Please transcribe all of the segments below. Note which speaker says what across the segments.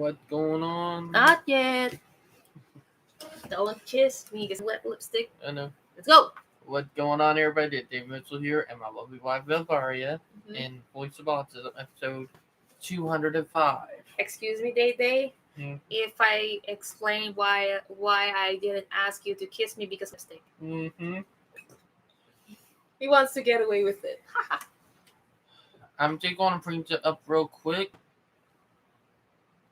Speaker 1: What's going on?
Speaker 2: Not yet. Don't kiss me. Get wet lipstick.
Speaker 1: I know.
Speaker 2: Let's go.
Speaker 1: What's going on, everybody? Dave Mitchell here, and my lovely wife, Vilvaria, in Voice of Autism, episode 205.
Speaker 2: Excuse me, Day Day.
Speaker 1: Hmm.
Speaker 2: If I explain why I didn't ask you to kiss me because of lipstick.
Speaker 1: Mm-hmm.
Speaker 2: He wants to get away with it.
Speaker 1: I'm just going to bring it up real quick.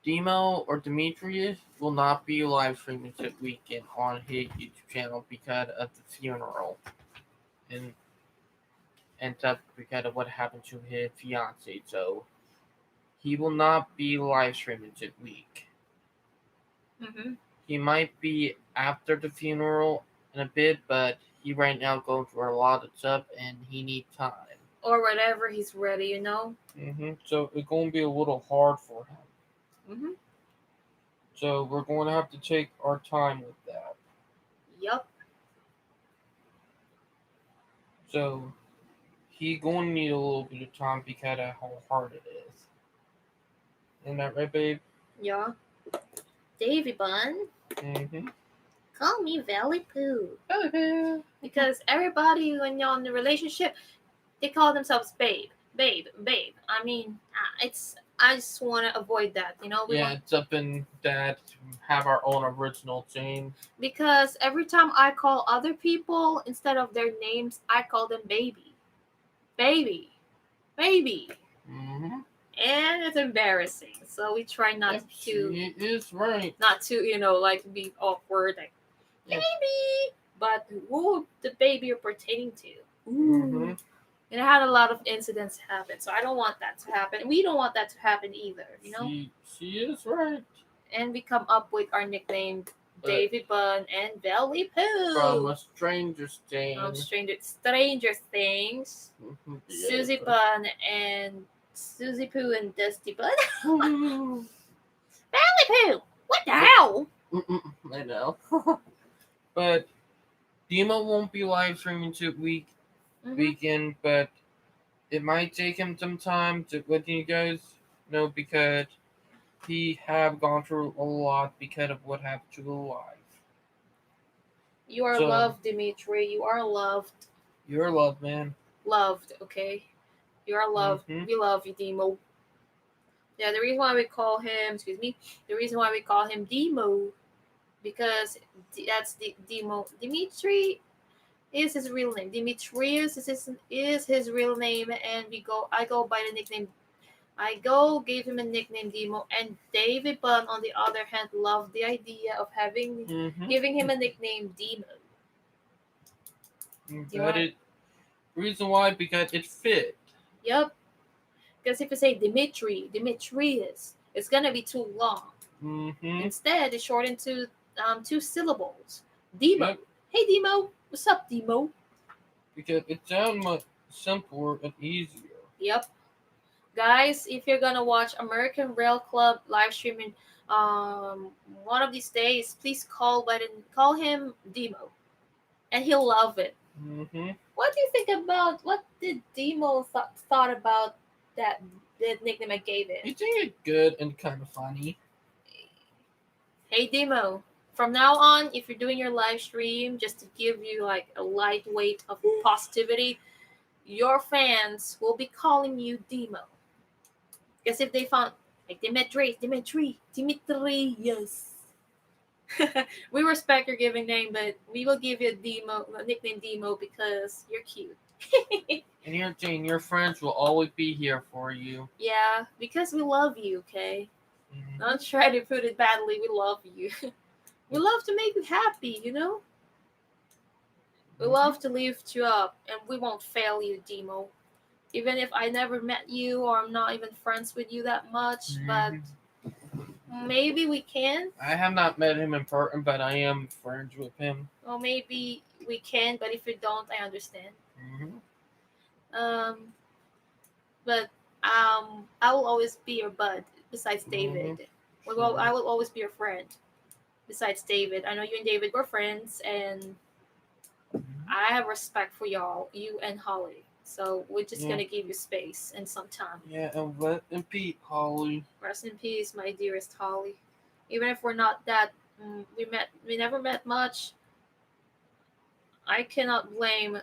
Speaker 1: Demo or Demetrius will not be live streaming this weekend on his YouTube channel because of the funeral. And that's because of what happened to his fiance. So he will not be live streaming this week.
Speaker 2: Mm-hmm.
Speaker 1: He might be after the funeral in a bit, but he right now going through a lot of stuff and he needs time.
Speaker 2: Or whatever he's ready, you know.
Speaker 1: Mm-hmm. So it's going to be a little hard for him.
Speaker 2: Mm-hmm.
Speaker 1: So we're going to have to take our time with that.
Speaker 2: Yup.
Speaker 1: So he going to need a little bit of time because of how hard it is. Isn't that right, babe?
Speaker 2: Yeah. Davy Bun.
Speaker 1: Mm-hmm.
Speaker 2: Call me Valley Pooh.
Speaker 1: Valley Pooh.
Speaker 2: Because everybody, when you're in a relationship, they call themselves babe. Babe. I mean, I just want to avoid that, you know?
Speaker 1: It's up in that have our own original thing.
Speaker 2: Because every time I call other people, instead of their names, I call them baby. Baby.
Speaker 1: Mm-hmm.
Speaker 2: And it's embarrassing. So we try not to.
Speaker 1: It is right.
Speaker 2: Not to, like be awkward, like baby. But who the baby you're pertaining to?
Speaker 1: Mm-hmm.
Speaker 2: And I had a lot of incidents happen, so I don't want that to happen. We don't want that to happen either, you know.
Speaker 1: She is right.
Speaker 2: And we come up with our nickname, Davy Bun and Valley Pooh.
Speaker 1: From a Stranger Things.
Speaker 2: From Stranger Things.
Speaker 1: Mm-hmm.
Speaker 2: Susie Bun and Susie Pooh and Dusty Bun. Valley Pooh! What the hell?
Speaker 1: I know. But Demo won't be live streaming this weekend, but it might take him some time to let you guys know because he have gone through a lot because of what happened to the life.
Speaker 2: You are loved, Dimitri. You are loved.
Speaker 1: You're loved, man.
Speaker 2: Loved, okay? You are loved.
Speaker 1: Mm-hmm.
Speaker 2: We love you, Demo. Yeah, the reason why we call him, Demo, because that's the Demo. Dimitri is his real name. Demetrius is his real name, and I go by the nickname. Gave him a nickname Demo, and David Bun, on the other hand, loved the idea of giving him a nickname Demo.
Speaker 1: Reason why, because it fit.
Speaker 2: Yep. Because if you say Demetrius, it's gonna be too long.
Speaker 1: Mm-hmm.
Speaker 2: Instead, it's shortened to 2 syllables. Demo. Yep. Hey, Demo. What's up, Demo?
Speaker 1: Because it sounds much simpler and easier.
Speaker 2: Yep. Guys, if you're gonna watch American Rail Club live streaming one of these days, please call him Demo, and he'll love it.
Speaker 1: Mm-hmm.
Speaker 2: What do you think about what did Demo thought about that nickname I gave it?
Speaker 1: You think it's good and kind of funny?
Speaker 2: Hey, Demo. From now on, if you're doing your live stream, just to give you like a lightweight of positivity, your fans will be calling you Demo. Because if they found like Dimitri, yes. We respect your giving name, but we will give you a nickname Demo because you're cute.
Speaker 1: And you're saying your friends will always be here for you.
Speaker 2: Yeah, because we love you, okay?
Speaker 1: Mm-hmm.
Speaker 2: Don't try to put it badly. We love you. We love to make you happy, you know? We love to lift you up, and we won't fail you, Demo. Even if I never met you or I'm not even friends with you that much, but maybe we can.
Speaker 1: I have not met him in person, but I am friends with him.
Speaker 2: Well, maybe we can, but if you don't, I understand.
Speaker 1: Mm-hmm.
Speaker 2: But I will always be your bud besides David.
Speaker 1: Sure.
Speaker 2: I will always be your friend besides David. I know you and David were friends, and I have respect for y'all, you and Holly. So we're just
Speaker 1: Yeah.
Speaker 2: gonna give you space and some time.
Speaker 1: Yeah, and let and Pete, Holly.
Speaker 2: Rest in peace, my dearest Holly. Even if we're not that, we never met much. I cannot blame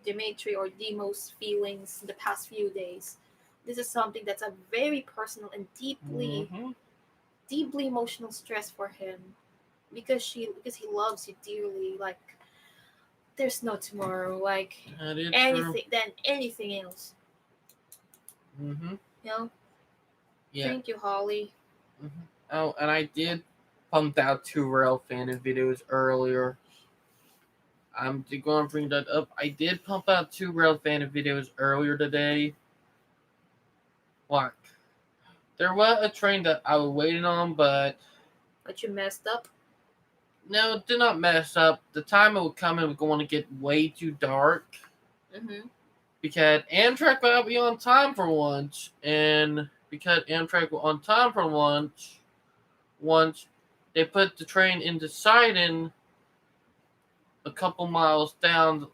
Speaker 2: Dimitri or Demo's feelings the past few days. This is something that's a very personal and
Speaker 1: Mm-hmm.
Speaker 2: deeply emotional stress for him because he loves you dearly. Like there's no tomorrow. Like
Speaker 1: That is true.
Speaker 2: anything else.
Speaker 1: Mm-hmm.
Speaker 2: You know.
Speaker 1: Yeah.
Speaker 2: Thank you, Holly.
Speaker 1: Mm-hmm. Oh, and I did pump out 2 Rail fan videos earlier. I'm going to bring that up. I did pump out 2 Rail fan videos earlier today. Like, there was a train that I was waiting on, but
Speaker 2: But you messed up.
Speaker 1: no, it did not mess up. The time it would come, it was going to get way too dark.
Speaker 2: Mm-hmm.
Speaker 1: Because Amtrak would be on time for once. And because Amtrak was on time for once they put the train into Sidon a couple miles down.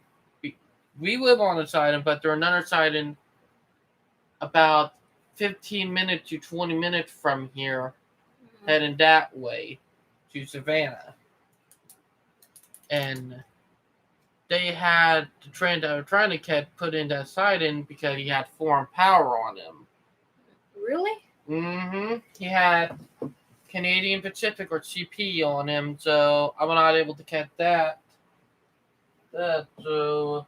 Speaker 1: We live on a Sidon, but there's another Sidon about 15 minutes to 20 minutes from here,
Speaker 2: Mm-hmm.
Speaker 1: heading that way to Savannah. And they had the train that were trying to catch put in that Sidon because he had foreign power on him.
Speaker 2: Really?
Speaker 1: Mm-hmm. He had Canadian Pacific or CP on him, so I was not able to catch that. So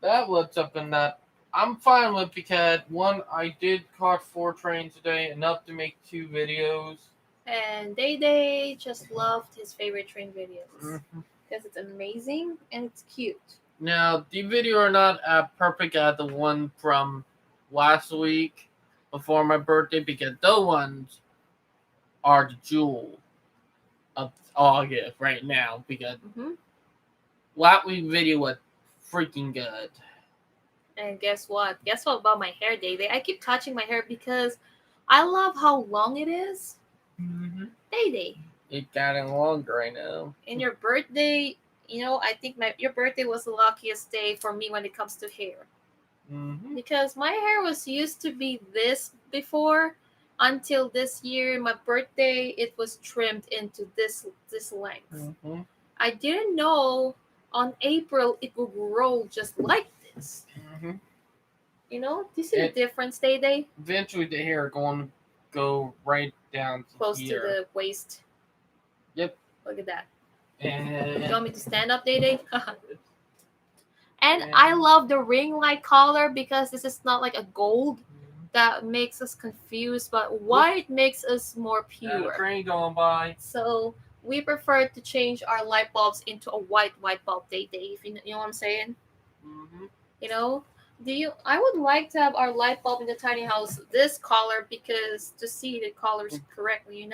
Speaker 1: that was something that I'm fine with because one, I did caught 4 trains today, enough to make 2 videos.
Speaker 2: And Day just loved his favorite train videos
Speaker 1: Mm-hmm.
Speaker 2: because it's amazing and it's cute.
Speaker 1: Now the video are not as perfect as the one from last week before my birthday because those ones are the jewel of August right now because
Speaker 2: Mm-hmm.
Speaker 1: last week's video was freaking good.
Speaker 2: And guess what? Guess what about my hair, Day? I keep touching my hair because I love how long it is.
Speaker 1: Mm-hmm.
Speaker 2: Day.
Speaker 1: It's getting longer right now.
Speaker 2: And your birthday, I think your birthday was the luckiest day for me when it comes to hair.
Speaker 1: Mm-hmm.
Speaker 2: Because my hair was used to be this before until this year, my birthday, it was trimmed into this length.
Speaker 1: Mm-hmm.
Speaker 2: I didn't know on April it would grow just like this.
Speaker 1: Mm-hmm.
Speaker 2: Do you see the difference, Day?
Speaker 1: Eventually, the hair going to go right down to
Speaker 2: Close
Speaker 1: here.
Speaker 2: to the waist.
Speaker 1: Yep.
Speaker 2: Look at that.
Speaker 1: And
Speaker 2: You want me to stand up, Day? And I love the ring light color because this is not like a gold that makes us confused, but white makes us more pure.
Speaker 1: a train going by.
Speaker 2: So we prefer to change our light bulbs into a white bulb, Day. If you know what I'm saying.
Speaker 1: Mm-hmm.
Speaker 2: I would like to have our light bulb in the tiny house this color because to see the colors correctly.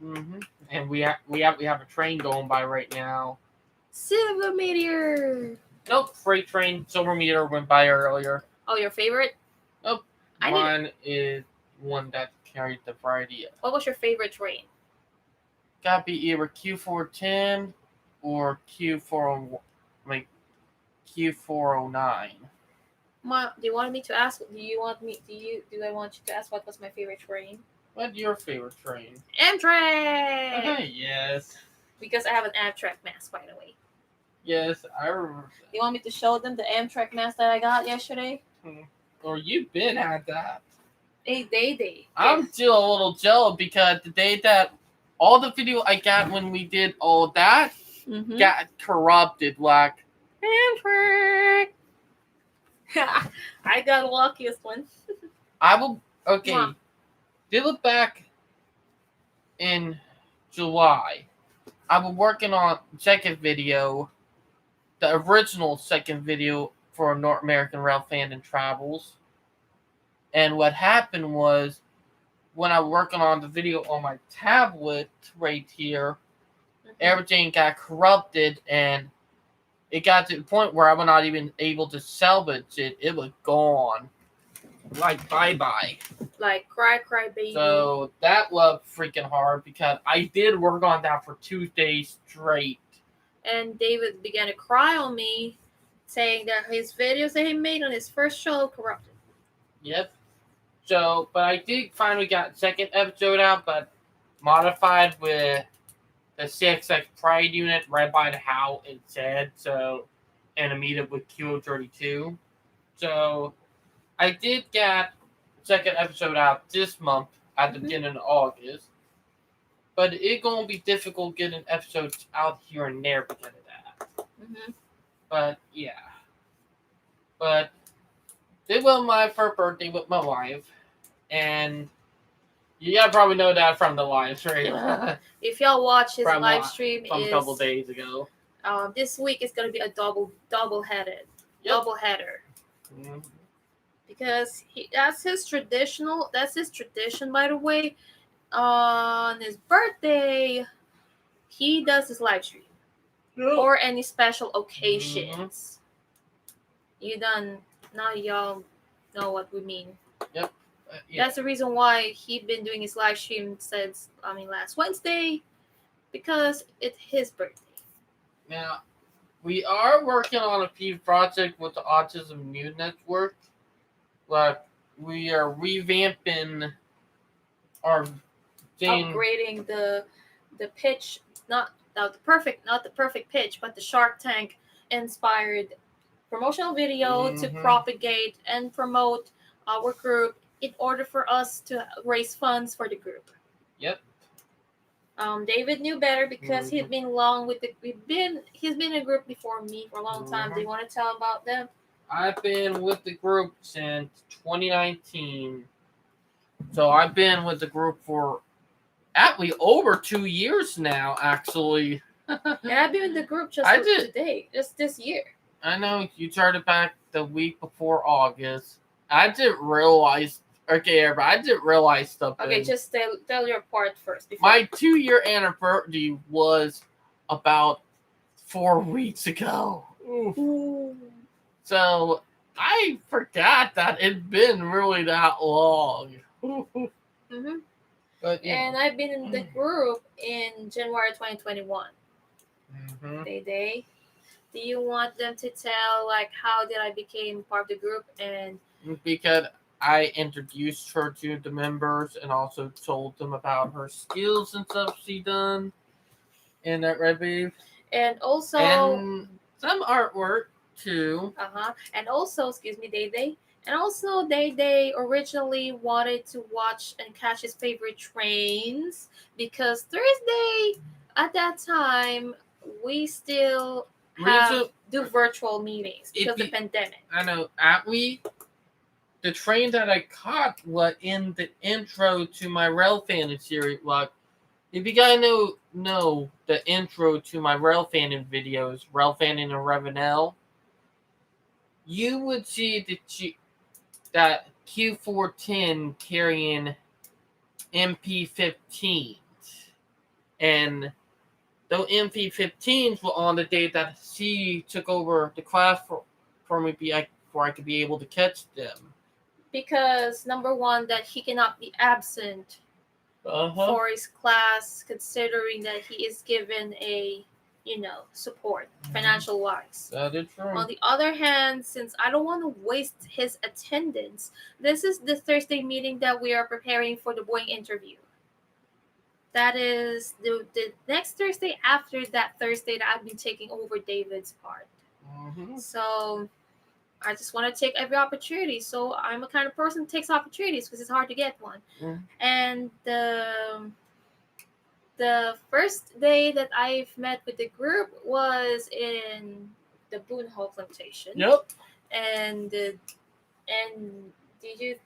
Speaker 1: Mm-hmm. And we have a train going by right now.
Speaker 2: Silver meteor.
Speaker 1: Nope, freight train Silver Meteor went by earlier.
Speaker 2: Oh, your favorite?
Speaker 1: Nope. Mine is one that carried the variety.
Speaker 2: What was your favorite train?
Speaker 1: Gotta be either Q410 or Q40, like Q409.
Speaker 2: Do you want me to ask? Do I want you to ask what was my favorite train?
Speaker 1: What's your favorite train?
Speaker 2: Amtrak.
Speaker 1: Yes.
Speaker 2: Because I have an Amtrak mask, by the way.
Speaker 1: Yes, I remember.
Speaker 2: You want me to show them the Amtrak mask that I got yesterday?
Speaker 1: Or you've been at that.
Speaker 2: Day.
Speaker 1: I'm still a little jealous because the day that all the video I got when we did all that got corrupted. Like Amtrak.
Speaker 2: I got the luckiest one.
Speaker 1: I will. Okay. They look back in July. I was working on second video, the original second video for North American Rail Fandom Travels. And what happened was, when I was working on the video on my tablet right here, everything got corrupted and it got to the point where I was not even able to salvage it. It was gone. Like, bye-bye.
Speaker 2: Like, cry, baby.
Speaker 1: So, that was freaking hard because I did work on that for 2 days straight.
Speaker 2: And David began to cry on me saying that his videos that he made on his first show corrupted.
Speaker 1: Yep. So, but I did finally got second episode out, but modified with the CXX Pride unit read by how it said. So, and a meetup with Q32. So, I did get second episode out this month at the beginning of August. But it's gonna be difficult getting episodes out here and there because of that. But yeah. But it was my first birthday with my wife, and you gotta probably know that from the live stream.
Speaker 2: If y'all watch his
Speaker 1: from
Speaker 2: live stream,
Speaker 1: from a couple days ago.
Speaker 2: This week is gonna be a double header.
Speaker 1: Mm-hmm.
Speaker 2: Because that's his tradition, by the way. On his birthday, he does his live stream. Yep. Or any special occasions. You done now, y'all know what we mean.
Speaker 1: Yep.
Speaker 2: Yeah. That's the reason why he been doing his live stream since last Wednesday, because it's his birthday.
Speaker 1: Now, we are working on a few projects with the Autism News Network. Like, we are revamping our thing,
Speaker 2: upgrading the pitch, not the perfect pitch, but the Shark Tank inspired promotional video to propagate and promote our group in order for us to raise funds for the group.
Speaker 1: Yep.
Speaker 2: David knew better because he's been in a group before me for a long time. Do you want to tell about them?
Speaker 1: I've been with the group since 2019. So I've been with the group for actually over 2 years now, actually.
Speaker 2: And I've been with the group just this year.
Speaker 1: I know you started back the week before August. I didn't realize. Okay, everybody, I didn't realize something.
Speaker 2: Okay, just tell your part first.
Speaker 1: My 2-year anniversary was about 4 weeks ago. Ooh. So I forgot that it'd been really that long. But,
Speaker 2: and I've been in the group in January 2021. Day. Do you want them to tell how did I became part of the group? And
Speaker 1: because I introduced her to the members and also told them about her skills and stuff she done in that Red Babe.
Speaker 2: And also
Speaker 1: some artwork too.
Speaker 2: And also, excuse me, Day. And also, Day originally wanted to watch and catch his favorite trains because Thursday at that time we still do virtual meetings because of the pandemic.
Speaker 1: I know. The train that I caught was in the intro to my Rail Fanning series. Like, if you guys know the intro to my Rail Fanning videos, Rail Fanning and Ravenel, you would see that Q410 carrying MP15s. And those MP15s were on the day that she took over the class for me before I could be able to catch them.
Speaker 2: Because number one, that he cannot be absent for his class, considering that he is given a support financial wise.
Speaker 1: That is true.
Speaker 2: On the other hand, since I don't want to waste his attendance, this is the Thursday meeting that we are preparing for the Boeing interview. That is the next Thursday after that Thursday that I've been taking over David's part. So I just want to take every opportunity. So I'm a kind of person who takes opportunities because it's hard to get one. And the first day that I've met with the group was in the Boone Hall Plantation.
Speaker 1: Yep.
Speaker 2: And do you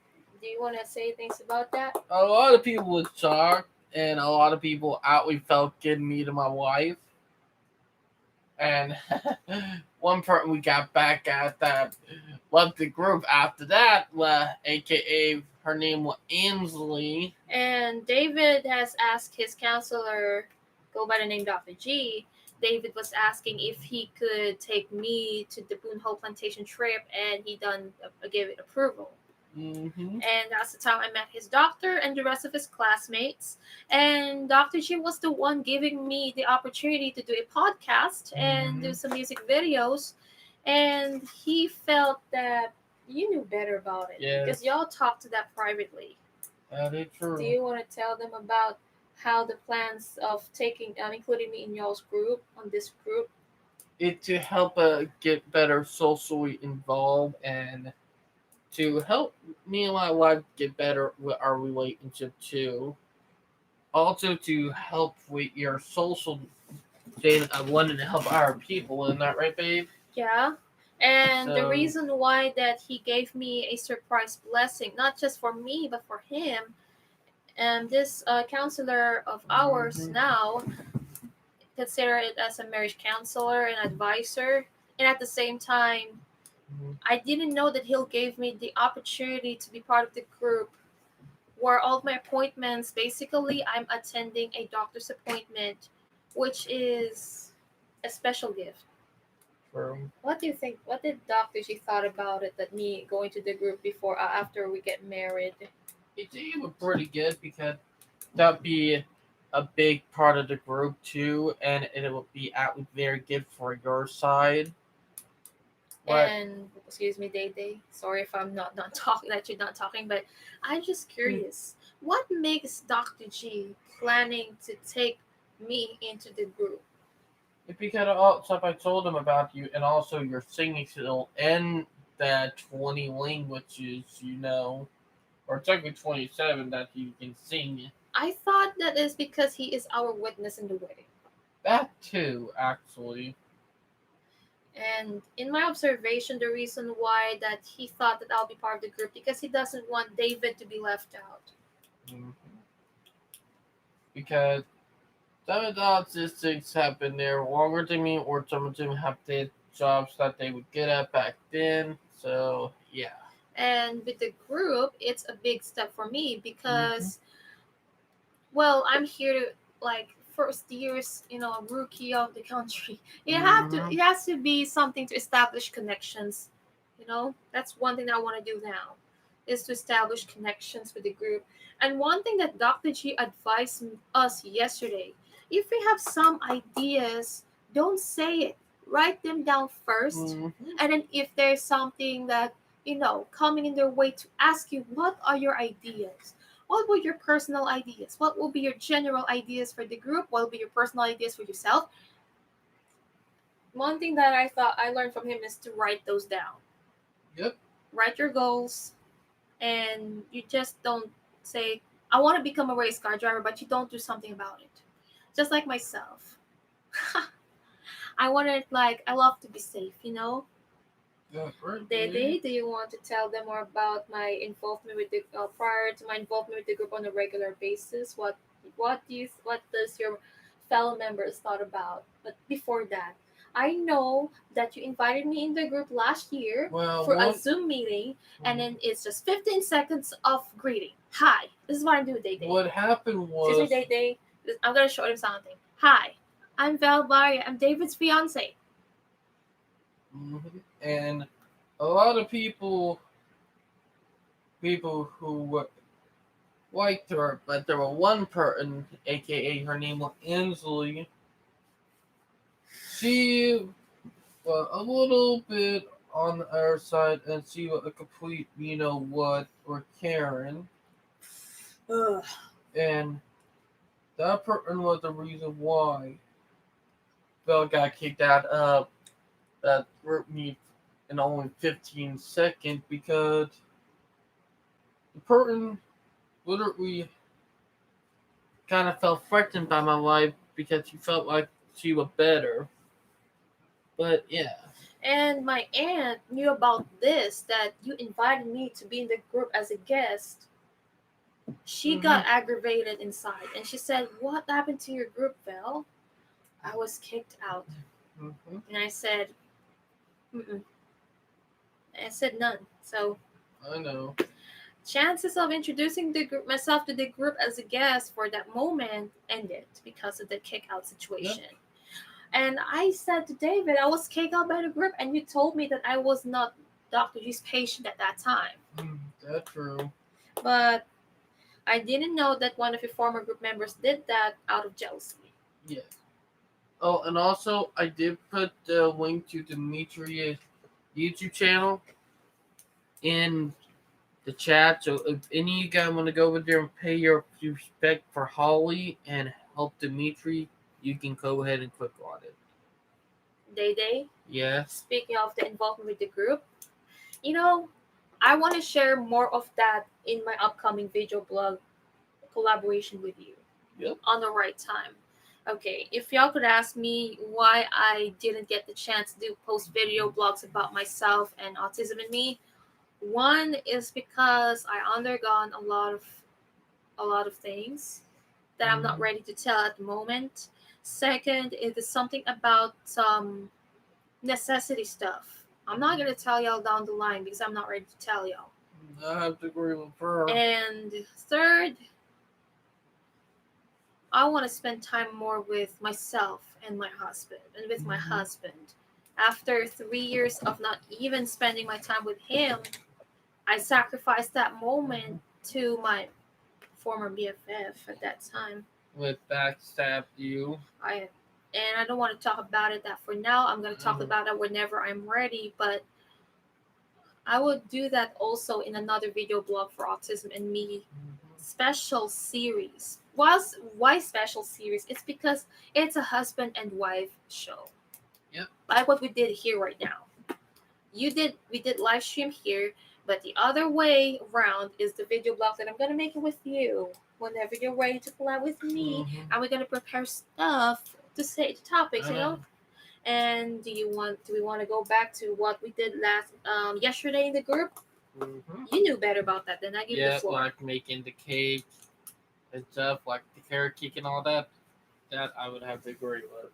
Speaker 2: want to say things about that?
Speaker 1: A lot of people were shocked, and a lot of people outly felt getting me to my wife. And one person we got back at that left the group after that, aka her name was Ansley.
Speaker 2: And David has asked his counselor, go by the name Dr. G. David was asking if he could take me to the Boone Hall Plantation trip, and he gave it approval. And that's the time I met his doctor and the rest of his classmates. And Dr. G was the one giving me the opportunity to do a podcast and do some music videos. And he felt that you knew better about it because
Speaker 1: Yes,
Speaker 2: y'all talked to that privately.
Speaker 1: that is
Speaker 2: Do
Speaker 1: true.
Speaker 2: you want to tell them about how the plans of taking, including me in y'all's group, on this group?
Speaker 1: It to help get better socially involved and to help me and my wife get better with our relationship too. Also to help with your social thing of wanting to help our people, isn't that right, babe?
Speaker 2: Yeah. And the
Speaker 1: So,
Speaker 2: reason why that he gave me a surprise blessing, not just for me, but for him, and this counselor of ours
Speaker 1: mhm,
Speaker 2: now, consider it as a marriage counselor and advisor. And at the same time,
Speaker 1: mhm,
Speaker 2: I didn't know that he'll give me the opportunity to be part of the group where all of my appointments, basically, I'm attending a doctor's appointment, which is a special gift.
Speaker 1: true.
Speaker 2: What do you think? What did Doctor G thought about it? That me going to the group before after we get married?
Speaker 1: You think it was pretty good because that'd be a big part of the group too, and it would be at very good for your side. What?
Speaker 2: And excuse me, Day Day. Sorry if I'm not talking that you're not talking, but I'm just
Speaker 1: Hmm.
Speaker 2: curious. What makes Doctor G planning to take me into the group?
Speaker 1: It's because of all the stuff I told him about you, and also your singing skill and that 20 languages you know, or technically 27 that you can sing.
Speaker 2: I thought that is because he is our witness in the wedding.
Speaker 1: That too, actually.
Speaker 2: And in my observation, the reason why that he thought that I'll be part of the group because he doesn't want David to be left out.
Speaker 1: Mhm. Because some of the autistics have been there longer than me, or some of them have did jobs that they would get at back then. So yeah.
Speaker 2: And with the group, it's a big step for me
Speaker 1: Hmm.
Speaker 2: because, well, I'm here to like first years, a rookie of the country.
Speaker 1: Hmm.
Speaker 2: It has to be something to establish connections. That's one thing that I want to do now is to establish connections with the group. And one thing that Dr. G advised us yesterday, if we have some ideas, don't say it. Write them down first.
Speaker 1: Hmm.
Speaker 2: And then if there's something that, coming in their way to ask you, what are your ideas? What will your personal ideas? What will be your general ideas for the group? What will be your personal ideas for yourself? One thing that I thought I learned from him is to write those down.
Speaker 1: Yep.
Speaker 2: Write your goals, and you just don't say, I want to become a race car driver, but you don't do something about it. Just like myself. I love to be safe.
Speaker 1: That's right, baby.
Speaker 2: Dede, do you want to tell them more about my involvement with the prior to my involvement with the group on a regular basis? What does your fellow members thought about? But before that, I know that you invited me in the group last year
Speaker 1: Well,
Speaker 2: for a
Speaker 1: one.
Speaker 2: Zoom meeting, and then it's just 15 seconds of greeting. Hi, this is what I'm doing, Dede.
Speaker 1: What happened
Speaker 2: Excuse me,
Speaker 1: was,
Speaker 2: Dede. I'm gonna show him something. Hi, I'm Val Varia. I'm David's fiance.
Speaker 1: and a lot of people who liked her, but there were one person, aka her name was Ansley. She was a little bit on our side, and she was a complete, you know what, or Karen,
Speaker 2: Ugh.
Speaker 1: and that person was the reason why Belle got kicked out of that group meet in only 15 seconds because the person literally kind of felt threatened by my life because she felt like she was better. But yeah.
Speaker 2: And my aunt knew about this, that you invited me to be in the group as a guest. She
Speaker 1: Hmm.
Speaker 2: got aggravated inside and she said, What happened to your group, Val? I was kicked out.
Speaker 1: Hmm.
Speaker 2: And I said, Mm-mm. I said none. So,
Speaker 1: I know.
Speaker 2: chances of introducing myself to the group as a guest for that moment ended because of the kick out
Speaker 1: Yep.
Speaker 2: situation. And I said to David, I was kicked out by the group, and you told me that I was not Dr. G's patient at that time.
Speaker 1: That's true.
Speaker 2: But I didn't know that one of your former group members did that out of jealousy.
Speaker 1: Yes. Oh, and also I did put the link to Demetrius YouTube channel in the chat. So if any of you guys want to go over there and pay your respect for Holly and help Dimitri, you can go ahead and click on it.
Speaker 2: Day.
Speaker 1: Yes.
Speaker 2: Speaking of the involvement with the group, you know, I want to share more of that in my upcoming video blog collaboration with you.
Speaker 1: Yep.
Speaker 2: On the right time. Okay, if y'all could ask me why I didn't get the chance to post video blogs about myself and autism in me, one is because I undergone a lot of things that I'm not ready to tell at the moment. Second, it is something about some necessity stuff. I'm not gonna tell y'all down the line because I'm not ready to tell y'all.
Speaker 1: I have to agree with her.
Speaker 2: And third, I want to spend time more with myself and my husband and with my husband. After 3 years of not even spending my time with him, I sacrificed that moment to my former BFF at that time.
Speaker 1: With backstab you.
Speaker 2: I don't want to talk about it that for now. I'm going to talk about it whenever I'm ready, but I would do that also in another video blog for Autism and Me special series. Why special series? It's because it's a husband and wife show.
Speaker 1: Yep.
Speaker 2: Like what we did here right now. We did live stream here, but the other way around is the video blog that I'm gonna make it with you whenever you're ready to collab with me, and we're gonna prepare stuff to say the topics, you know. And do we want to go back to what we did last yesterday in the group? You knew better about that than I. Give you the floor.
Speaker 1: Like making the cake and stuff, like the carrot cake and all that. That I would have to agree with.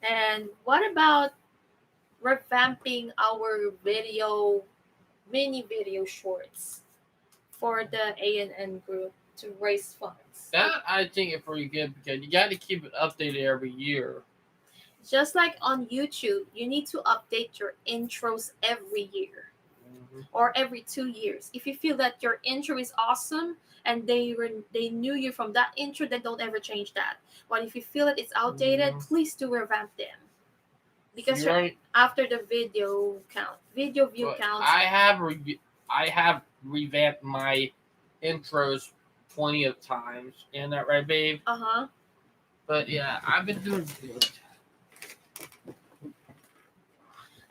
Speaker 2: And what about revamping our mini video shorts for the ANN group to raise funds?
Speaker 1: That I think is pretty good because you got to keep it updated every year.
Speaker 2: Just like on YouTube, you need to update your intros every year or every 2 years. If you feel that your intro is awesome and they knew you from that intro, then don't ever change that. But if you feel that it's outdated, please do revamp them. Because after the video view counts.
Speaker 1: I have revamped my intros plenty of times. Isn't that right, babe? But yeah, I've been doing good.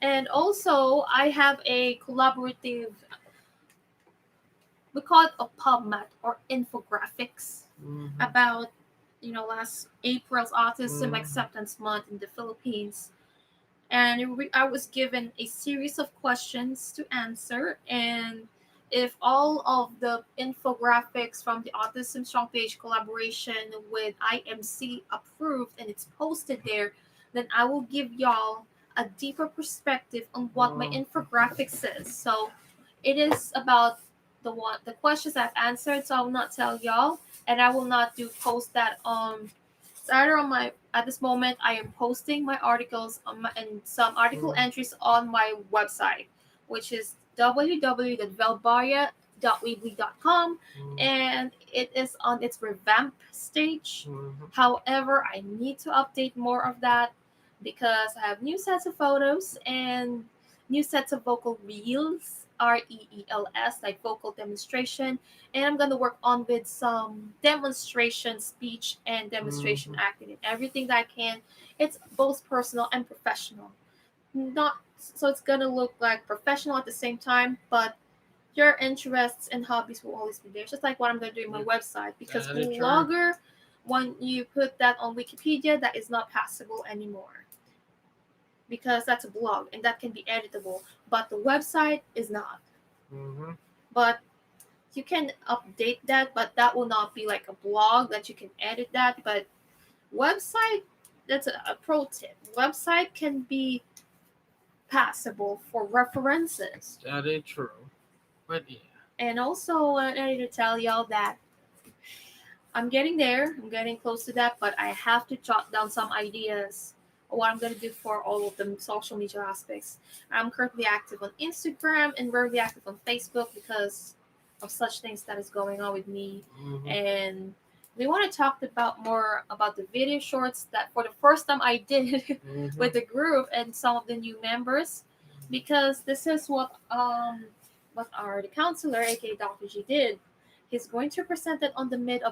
Speaker 2: And also, I have a collaborative, we call it a PubMed or infographics about, last April's Autism Acceptance Month in the Philippines. And I was given a series of questions to answer. And if all of the infographics from the Autism Strong Page collaboration with IMC approved and it's posted there, then I will give y'all a deeper perspective on what my infographic says. So it is about the questions I've answered, so I will not tell y'all, and I will not post that on. It's either on my at this moment I am posting my articles and some article entries on my website, which is www.velbaria.weebly.com, and it is on its revamp stage. However, I need to update more of that because I have new sets of photos and new sets of vocal reels, REELS, like vocal demonstration, and I'm gonna work on with some demonstration speech and demonstration acting and everything that I can. It's both personal and professional. Not so it's gonna look like professional at the same time, but your interests and hobbies will always be there. It's just like what I'm gonna do in my website because blogger, when you put that on Wikipedia, that is not passable anymore. Because that's a blog and that can be editable, but the website is not. But you can update that, but that will not be like a blog that you can edit that. But website, that's a pro tip. Website can be passable for references.
Speaker 1: That is true. But yeah.
Speaker 2: And also, I need to tell y'all that I'm getting there. I'm getting close to that, but I have to jot down some ideas what I'm going to do for all of the social media aspects. I'm currently active on Instagram and rarely active on Facebook because of such things that is going on with me. And we want to talk more about the video shorts that for the first time I did with the group and some of the new members. because this is what our the counselor, aka Dr. G, did. He's going to present it on the middle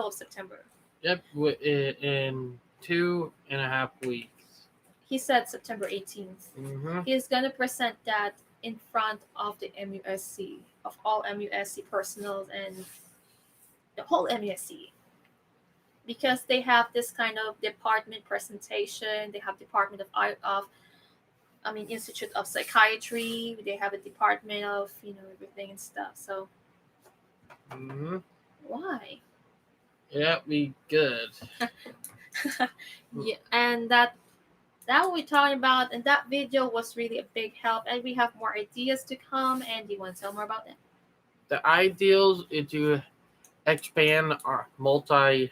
Speaker 2: of September.
Speaker 1: Yep, in 2.5 weeks.
Speaker 2: He said September 18th.
Speaker 1: Mm-hmm.
Speaker 2: He's gonna present that in front of the MUSC, of all MUSC personals and the whole MUSC, because they have this kind of department presentation. They have department of Institute of Psychiatry. They have a department of everything and stuff. So
Speaker 1: Mm-hmm.
Speaker 2: why?
Speaker 1: Yeah, be good.
Speaker 2: Yeah, and that we're talking about, and that video was really a big help. And we have more ideas to come. And do you want to tell more about them?
Speaker 1: The ideals is to expand our multimedia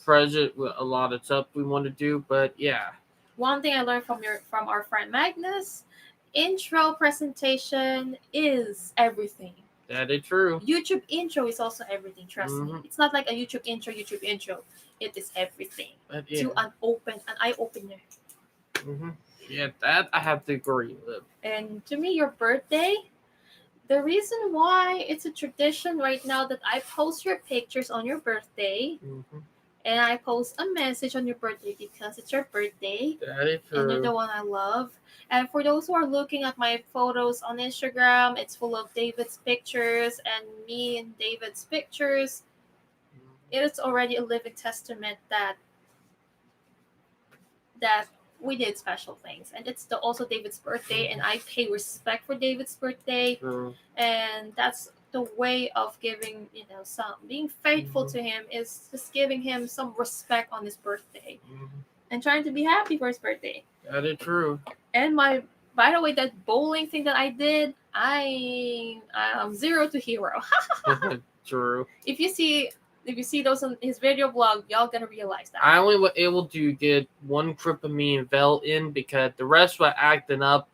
Speaker 1: project with a lot of stuff we want to do. But yeah,
Speaker 2: One thing I learned from our friend Magnus, intro presentation is everything.
Speaker 1: that is true.
Speaker 2: YouTube intro is also everything. Trust me, it's not like a YouTube intro. It is everything.
Speaker 1: But yeah.
Speaker 2: To an eye opener.
Speaker 1: Mm-hmm. Yeah, that I have to agree with.
Speaker 2: And to me, your birthday, the reason why it's a tradition right now that I post your pictures on your birthday, and I post a message on your birthday because it's your birthday.
Speaker 1: That is true.
Speaker 2: And you're the one I love. And for those who are looking at my photos on Instagram, it's full of David's pictures and me and David's pictures. It is already a living testament that we did special things. And it's also David's birthday, and I pay respect for David's birthday. And that's the way of giving, some being faithful to him is just giving him some respect on his birthday and trying to be happy for his birthday.
Speaker 1: That is true.
Speaker 2: And by the way, that bowling thing that I did, I'm 0 to hero.
Speaker 1: True.
Speaker 2: If you see those on his video blog, y'all gonna realize that.
Speaker 1: I only was able to get one clip of me and Vel in because the rest were acting up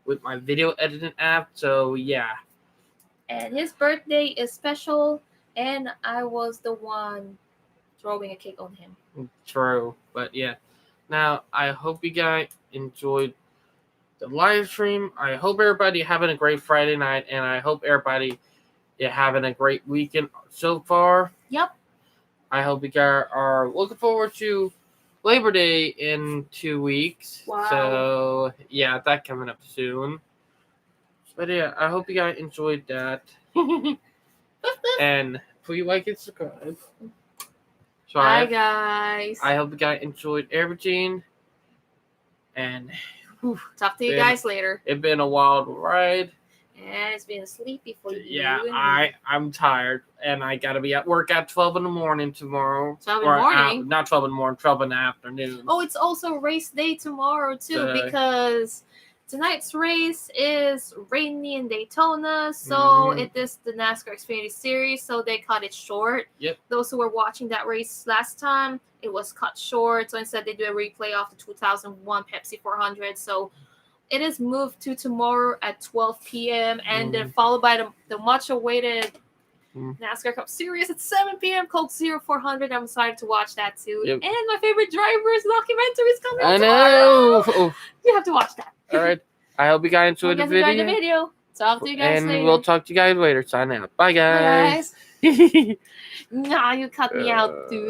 Speaker 1: with my video editing app. So yeah.
Speaker 2: And his birthday is special, and I was the one throwing a cake on him.
Speaker 1: True, but yeah. Now I hope you guys enjoyed the live stream. I hope everybody having a great Friday night, and I hope everybody is having a great weekend so far.
Speaker 2: Yep.
Speaker 1: I hope you guys are looking forward to Labor Day in 2 weeks.
Speaker 2: Wow.
Speaker 1: So yeah, that coming up soon. But yeah, I hope you guys enjoyed that. And please like and subscribe. So
Speaker 2: bye, guys.
Speaker 1: I hope you guys enjoyed everything. And
Speaker 2: talk to you guys later.
Speaker 1: It's been a wild ride.
Speaker 2: And it's been sleepy for you.
Speaker 1: Yeah, I'm tired. And I got to be at work at 12 in the morning tomorrow.
Speaker 2: 12 in the morning?
Speaker 1: Not 12 in the morning, 12 in the afternoon.
Speaker 2: Oh, it's also race day tomorrow, too, because tonight's race is rainy in Daytona, so it is the NASCAR Xfinity Series, so they cut it short.
Speaker 1: Yep.
Speaker 2: Those who were watching that race last time, it was cut short, so instead they do a replay of the 2001 Pepsi 400, so it is moved to tomorrow at 12 p.m., and then followed by the much-awaited NASCAR Cup Series at 7 p.m. called 0400. I'm excited to watch that, too. Yep. And my favorite driver's documentary is coming tomorrow.
Speaker 1: Know!
Speaker 2: You have to watch that.
Speaker 1: All right. I hope you guys enjoyed the video.
Speaker 2: Talk to you guys later.
Speaker 1: And we'll talk to you guys later. Sign out. Bye, guys.
Speaker 2: Bye, guys. Nah, you cut me out, dude.